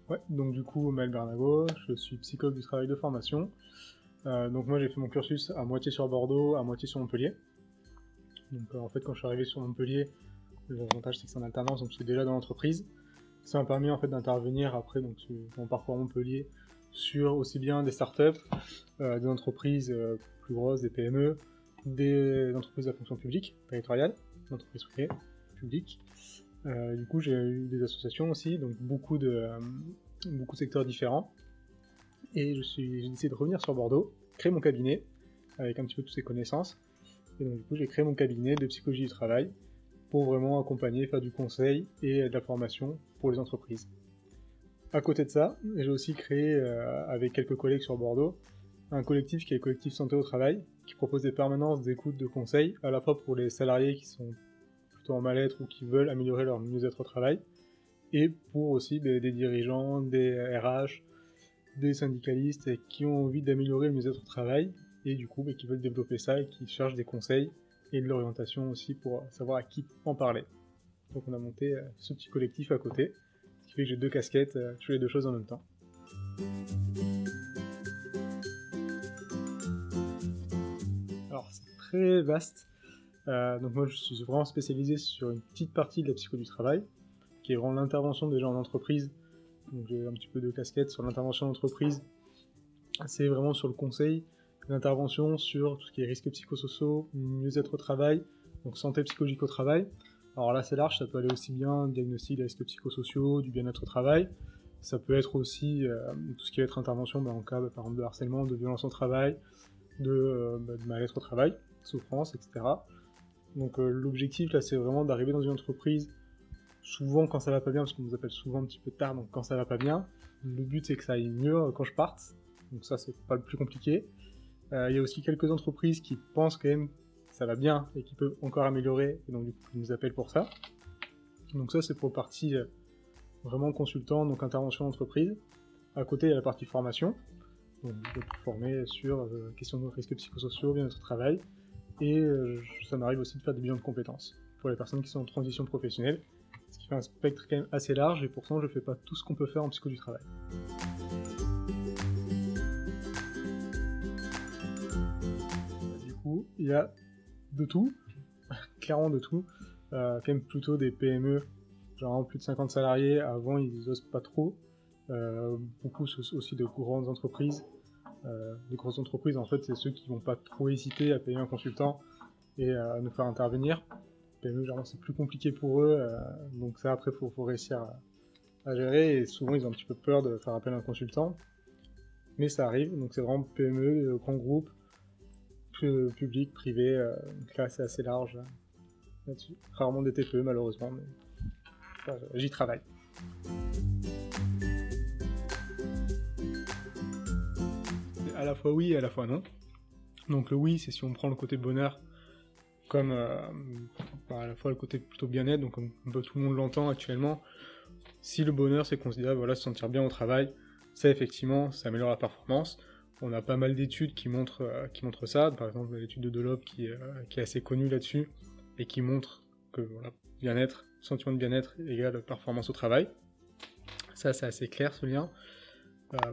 Ouais, donc du coup, Maël Bernago, je suis psychologue du travail de formation. Donc moi, j'ai fait mon cursus à moitié sur Bordeaux, à moitié sur Montpellier. Donc en fait, quand je suis arrivé sur Montpellier, l'avantage c'est que c'est en alternance, donc je suis déjà dans l'entreprise. Ça m'a permis en fait d'intervenir après donc sur mon parcours à Montpellier sur aussi bien des startups, des entreprises plus grosses, des PME, des entreprises de la fonction publique, territoriale, des entreprises privées, publiques. Du coup, j'ai eu des associations aussi, donc beaucoup de secteurs différents. Et j'ai décidé de revenir sur Bordeaux, créer mon cabinet, avec un petit peu toutes ces connaissances. Et donc du coup, j'ai créé mon cabinet de psychologie du travail pour vraiment accompagner, faire du conseil et de la formation pour les entreprises. À côté de ça, j'ai aussi créé, avec quelques collègues sur Bordeaux, un collectif qui est le collectif Santé au Travail, qui propose des permanences d'écoute de conseils, à la fois pour les salariés qui sont plutôt en mal-être ou qui veulent améliorer leur mieux-être au travail, et pour aussi des dirigeants, des RH, des syndicalistes qui ont envie d'améliorer le mieux-être au travail, et du coup qui veulent développer ça et qui cherchent des conseils et de l'orientation aussi pour savoir à qui en parler. Donc on a monté ce petit collectif à côté, ce qui fait que j'ai deux casquettes, je fais les deux choses en même temps. Alors c'est très vaste, donc moi je suis vraiment spécialisé sur une petite partie de la psycho du travail, qui est vraiment l'intervention déjà en entreprise. Donc j'ai un petit peu de casquette sur l'intervention en entreprise. C'est vraiment sur le conseil, l'intervention sur tout ce qui est risques psychosociaux, mieux-être au travail, donc santé psychologique au travail. Alors là c'est large, ça peut aller aussi bien diagnostic des risques psychosociaux, du bien-être au travail. Ça peut être aussi tout ce qui va être intervention en cas par exemple de harcèlement, de violence au travail, de mal-être au travail, souffrance, etc. Donc l'objectif là c'est vraiment d'arriver dans une entreprise souvent quand ça va pas bien, parce qu'on nous appelle souvent un petit peu tard, donc quand ça va pas bien, le but c'est que ça aille mieux quand je parte, donc ça c'est pas le plus compliqué. Il y a aussi quelques entreprises qui pensent quand même que ça va bien et qui peuvent encore améliorer, et donc du coup ils nous appellent pour ça. Donc ça c'est pour partie vraiment consultant, donc intervention entreprise. À côté il y a la partie formation, donc je vais être formé sur questions de risques psychosociaux, bien-être au travail, et ça m'arrive aussi de faire des bilans de compétences pour les personnes qui sont en transition professionnelle, ce qui fait un spectre quand même assez large, et pourtant je fais pas tout ce qu'on peut faire en psycho du travail. Du coup, il y a de tout, clairement de tout, quand même plutôt des PME, genre plus de 50 salariés, avant ils osent pas trop, beaucoup aussi de grandes entreprises. Les grosses entreprises en fait c'est ceux qui vont pas trop hésiter à payer un consultant et à nous faire intervenir. PME, généralement, c'est plus compliqué pour eux, donc ça, après, faut réussir à gérer, et souvent, ils ont un petit peu peur de faire appel à un consultant, mais ça arrive, donc c'est vraiment PME, grand groupe, public, privé, donc là, c'est assez large là-dessus. Rarement des TPE, malheureusement, mais j'y travaille. À la fois oui et à la fois non. Donc le oui, c'est si on prend le côté bonheur, comme à la fois le côté plutôt bien-être, donc comme un peu tout le monde l'entend actuellement. Si le bonheur c'est considéré se sentir bien au travail, ça effectivement ça améliore la performance. On a pas mal d'études qui montrent ça, par exemple l'étude de Delop qui est assez connue là-dessus, et qui montre que bien-être, sentiment de bien-être égale performance au travail. Ça c'est assez clair ce lien.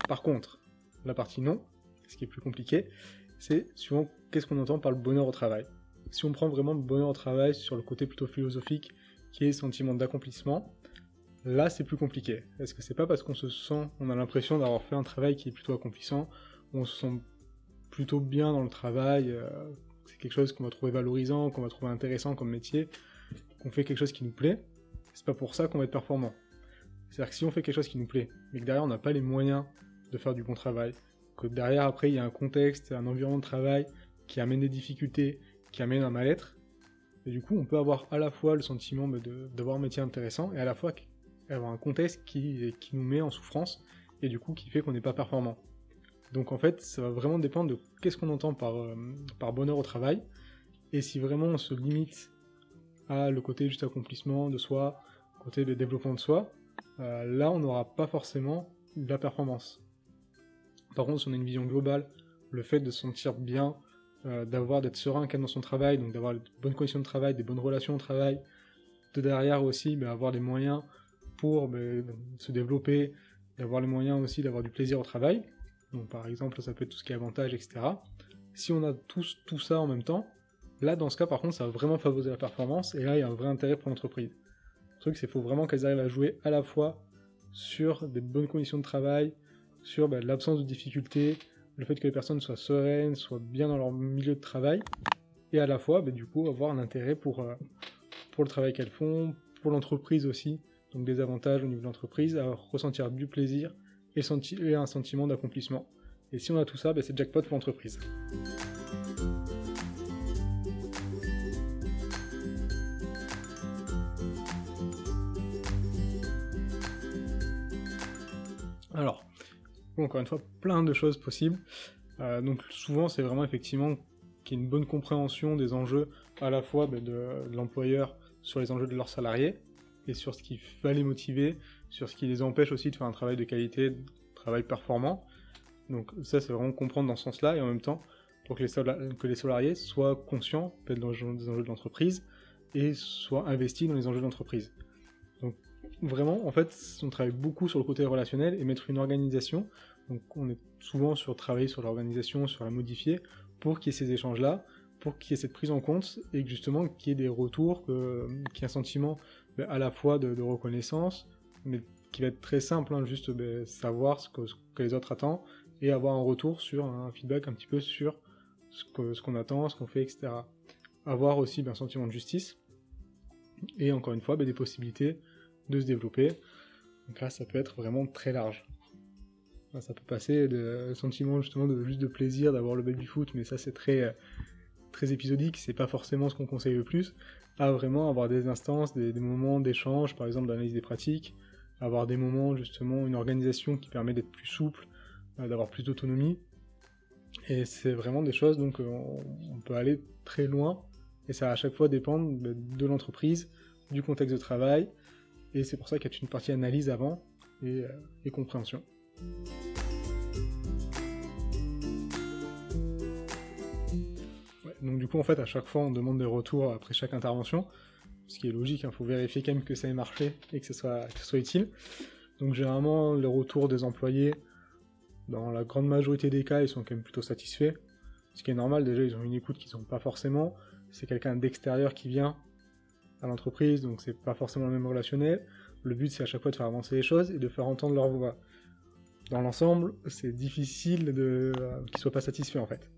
Par contre, la partie non, ce qui est plus compliqué, c'est souvent qu'est-ce qu'on entend par le bonheur au travail. Si on prend vraiment le bonheur au travail sur le côté plutôt philosophique, qui est sentiment d'accomplissement, là c'est plus compliqué. Est-ce que c'est pas parce qu'on a l'impression d'avoir fait un travail qui est plutôt accomplissant, on se sent plutôt bien dans le travail, c'est quelque chose qu'on va trouver valorisant, qu'on va trouver intéressant comme métier, qu'on fait quelque chose qui nous plaît, c'est pas pour ça qu'on va être performant. C'est-à-dire que si on fait quelque chose qui nous plaît, mais que derrière on n'a pas les moyens de faire du bon travail, que derrière après il y a un contexte, un environnement de travail qui amène des difficultés, qui amène un mal-être, et du coup on peut avoir à la fois le sentiment d'avoir un métier intéressant, et à la fois avoir un contexte qui nous met en souffrance, et du coup qui fait qu'on n'est pas performant. Donc en fait ça va vraiment dépendre de qu'est-ce qu'on entend par bonheur au travail, et si vraiment on se limite à le côté juste accomplissement de soi, côté de développement de soi, là on n'aura pas forcément de la performance. Par contre si on a une vision globale, le fait de se sentir bien, d'être serein quand même dans son travail, donc d'avoir de bonnes conditions de travail, des bonnes relations au travail, de derrière aussi avoir des moyens pour se développer, et avoir les moyens aussi d'avoir du plaisir au travail. Donc par exemple, ça peut être tout ce qui est avantages, etc. Si on a tout ça en même temps, là dans ce cas par contre ça va vraiment favoriser la performance, et là il y a un vrai intérêt pour l'entreprise. Le truc c'est qu'il faut vraiment qu'elles arrivent à jouer à la fois sur des bonnes conditions de travail, sur l'absence de difficultés, le fait que les personnes soient sereines, soient bien dans leur milieu de travail, et à la fois du coup avoir un intérêt pour le travail qu'elles font, pour l'entreprise aussi, donc des avantages au niveau de l'entreprise, à ressentir du plaisir et un sentiment d'accomplissement. Et si on a tout ça, c'est jackpot pour l'entreprise. Alors, encore une fois, plein de choses possibles. Donc souvent, c'est vraiment effectivement qu'il y ait une bonne compréhension des enjeux à la fois de l'employeur sur les enjeux de leurs salariés, et sur ce qui va les motiver, sur ce qui les empêche aussi de faire un travail de qualité, un travail performant. Donc ça, c'est vraiment comprendre dans ce sens-là, et en même temps, pour que les salariés soient conscients des enjeux de l'entreprise, et soient investis dans les enjeux de l'entreprise. Donc vraiment, en fait, on travaille beaucoup sur le côté relationnel, et mettre une organisation, donc on est souvent sur travailler sur l'organisation, sur la modifier, pour qu'il y ait ces échanges-là, pour qu'il y ait cette prise en compte, et que justement qu'il y ait des retours, qu'il y ait un sentiment à la fois de reconnaissance, mais qui va être très simple, juste savoir ce que les autres attendent, et avoir un retour sur un feedback un petit peu sur ce qu'on attend, ce qu'on fait, etc. Avoir aussi un sentiment de justice, et encore une fois des possibilités de se développer. Donc là ça peut être vraiment très large. Là, ça peut passer de sentiment justement juste de plaisir d'avoir le baby-foot, mais ça c'est très épisodique, c'est pas forcément ce qu'on conseille le plus, à vraiment avoir des instances, des moments d'échange, par exemple d'analyse des pratiques, avoir des moments justement, une organisation qui permet d'être plus souple, d'avoir plus d'autonomie, et c'est vraiment des choses, donc on peut aller très loin, et ça va à chaque fois dépendre de l'entreprise, du contexte de travail, et c'est pour ça qu'il y a une partie analyse avant, et compréhension. Donc du coup en fait à chaque fois on demande des retours après chaque intervention, ce qui est logique, faut vérifier quand même que ça ait marché et que ce soit utile. Donc généralement les retours des employés, dans la grande majorité des cas, ils sont quand même plutôt satisfaits, ce qui est normal, déjà ils ont une écoute qu'ils n'ont pas forcément, c'est quelqu'un d'extérieur qui vient à l'entreprise, donc c'est pas forcément le même relationnel, le but c'est à chaque fois de faire avancer les choses et de faire entendre leur voix. Dans l'ensemble, c'est difficile qu'ils soient pas satisfaits en fait.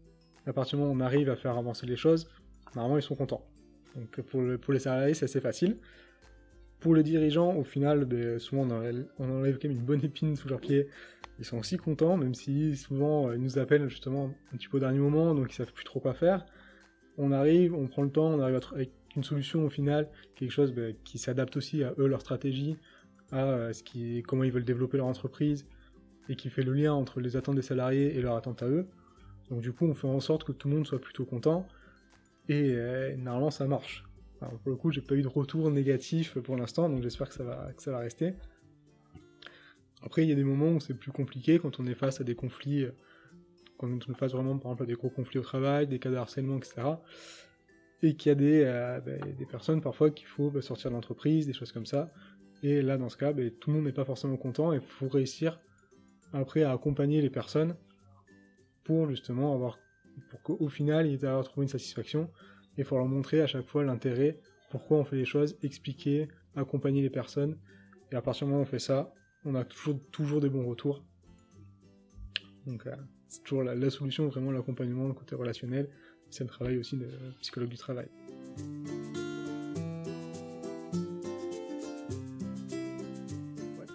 À partir du moment où on arrive à faire avancer les choses, normalement ils sont contents. Donc pour les salariés, c'est assez facile. Pour les dirigeants, au final, souvent on enlève quand même une bonne épine sous leurs pieds. Ils sont aussi contents, même si souvent ils nous appellent justement un petit peu au dernier moment, donc ils savent plus trop quoi faire. On arrive, on prend le temps, on arrive avec une solution au final, quelque chose qui s'adapte aussi à eux, leur stratégie, à comment ils veulent développer leur entreprise, et qui fait le lien entre les attentes des salariés et leurs attentes à eux. Donc du coup, on fait en sorte que tout le monde soit plutôt content, et normalement ça marche. Alors, pour le coup, j'ai pas eu de retour négatif pour l'instant, donc j'espère que ça va rester. Après, il y a des moments où c'est plus compliqué, quand on est face à des conflits, quand on est face vraiment, par exemple, à des gros conflits au travail, des cas de harcèlement, etc. Et qu'il y a des personnes, parfois, qu'il faut sortir de l'entreprise, des choses comme ça. Et là, dans ce cas, tout le monde n'est pas forcément content, et il faut réussir, après, à accompagner les personnes, pour justement pour qu'au final, ils aient à trouver une satisfaction, et il faut leur montrer à chaque fois l'intérêt, pourquoi on fait les choses, expliquer, accompagner les personnes, et à partir du moment où on fait ça, on a toujours des bons retours. Donc c'est toujours la solution, vraiment l'accompagnement, le côté relationnel, c'est le travail aussi de psychologue du travail.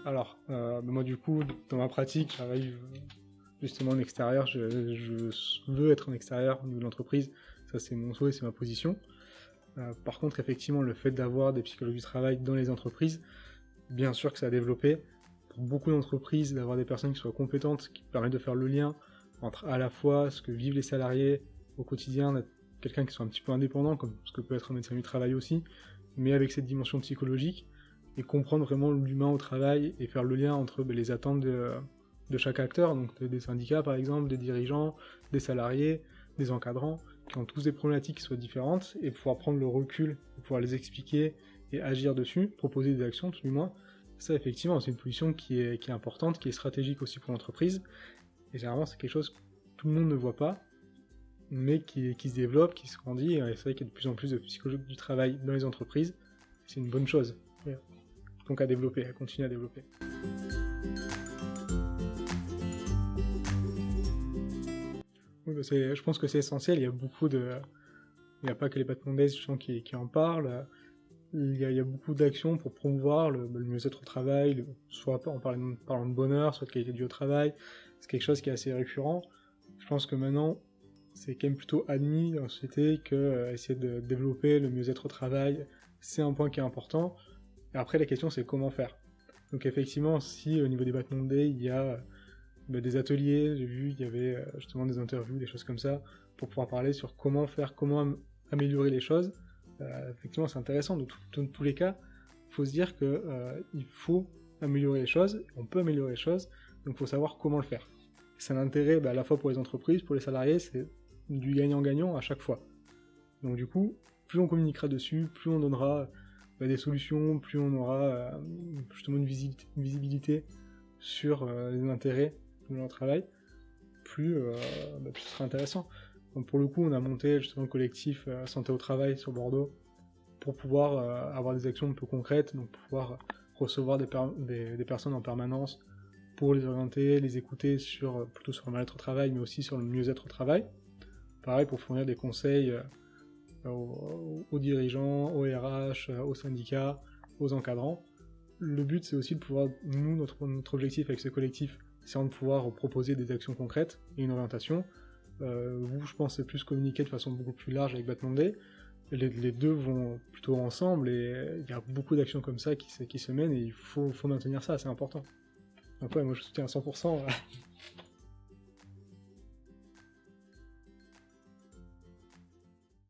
Alors, moi du coup, dans ma pratique, j'arrive justement en extérieur, je veux être en extérieur au niveau de l'entreprise, ça c'est mon souhait, c'est ma position. Par contre, effectivement, le fait d'avoir des psychologues du travail dans les entreprises, bien sûr que ça a développé. Pour beaucoup d'entreprises, d'avoir des personnes qui soient compétentes, qui permettent de faire le lien entre à la fois ce que vivent les salariés au quotidien, d'être quelqu'un qui soit un petit peu indépendant, comme ce que peut être un médecin du travail aussi, mais avec cette dimension psychologique, et comprendre vraiment l'humain au travail, et faire le lien entre les attentes de chaque acteur, donc des syndicats par exemple, des dirigeants, des salariés, des encadrants, qui ont tous des problématiques qui soient différentes, et pouvoir prendre le recul, et pouvoir les expliquer et agir dessus, proposer des actions tout du moins, Ça, effectivement, c'est une position qui est importante, qui est stratégique aussi pour l'entreprise. Et généralement, c'est quelque chose que tout le monde ne voit pas, mais qui se développe, qui se grandit. Et c'est vrai qu'il y a de plus en plus de psychologues du travail dans les entreprises. C'est une bonne chose. Donc à développer, à continuer à développer. Oui, bah je pense que c'est essentiel. Il n'y a pas que les Batman Days qui en parlent. Il y a beaucoup d'actions pour promouvoir le mieux-être au travail, soit en parlant de bonheur, soit de qualité de vie au travail. C'est quelque chose qui est assez récurrent. Je pense que maintenant, c'est quand même plutôt admis dans la société que essayer de développer le mieux-être au travail, c'est un point qui est important. Et après, la question, c'est comment faire. Donc effectivement, si au niveau des Batman Day, il y a des ateliers, j'ai vu, il y avait justement des interviews, des choses comme ça, pour pouvoir parler sur comment faire, comment améliorer les choses. Effectivement, c'est intéressant. Dans tous les cas, il faut se dire que il faut améliorer les choses, on peut améliorer les choses, donc il faut savoir comment le faire. C'est un intérêt à la fois pour les entreprises, pour les salariés, c'est du gagnant-gagnant à chaque fois. Donc du coup, plus on communiquera dessus, plus on donnera des solutions, plus on aura justement une visibilité sur les intérêts de leur travail, plus ce sera intéressant. Donc pour le coup, on a monté justement le collectif Santé au Travail sur Bordeaux pour pouvoir avoir des actions un peu concrètes, donc pouvoir recevoir des personnes en permanence pour les orienter, les écouter plutôt sur le mal-être au travail, mais aussi sur le mieux-être au travail. Pareil, pour fournir des conseils aux dirigeants, aux RH, aux syndicats, aux encadrants. Le but, c'est aussi de pouvoir, nous, notre objectif avec ce collectif, c'est de pouvoir proposer des actions concrètes et une orientation. Vous, je pense, c'est plus communiquer de façon beaucoup plus large avec Batman Day. Les deux vont plutôt ensemble et il y a beaucoup d'actions comme ça qui se mènent et il faut maintenir ça, c'est important. Donc ouais, moi je soutiens à 100%.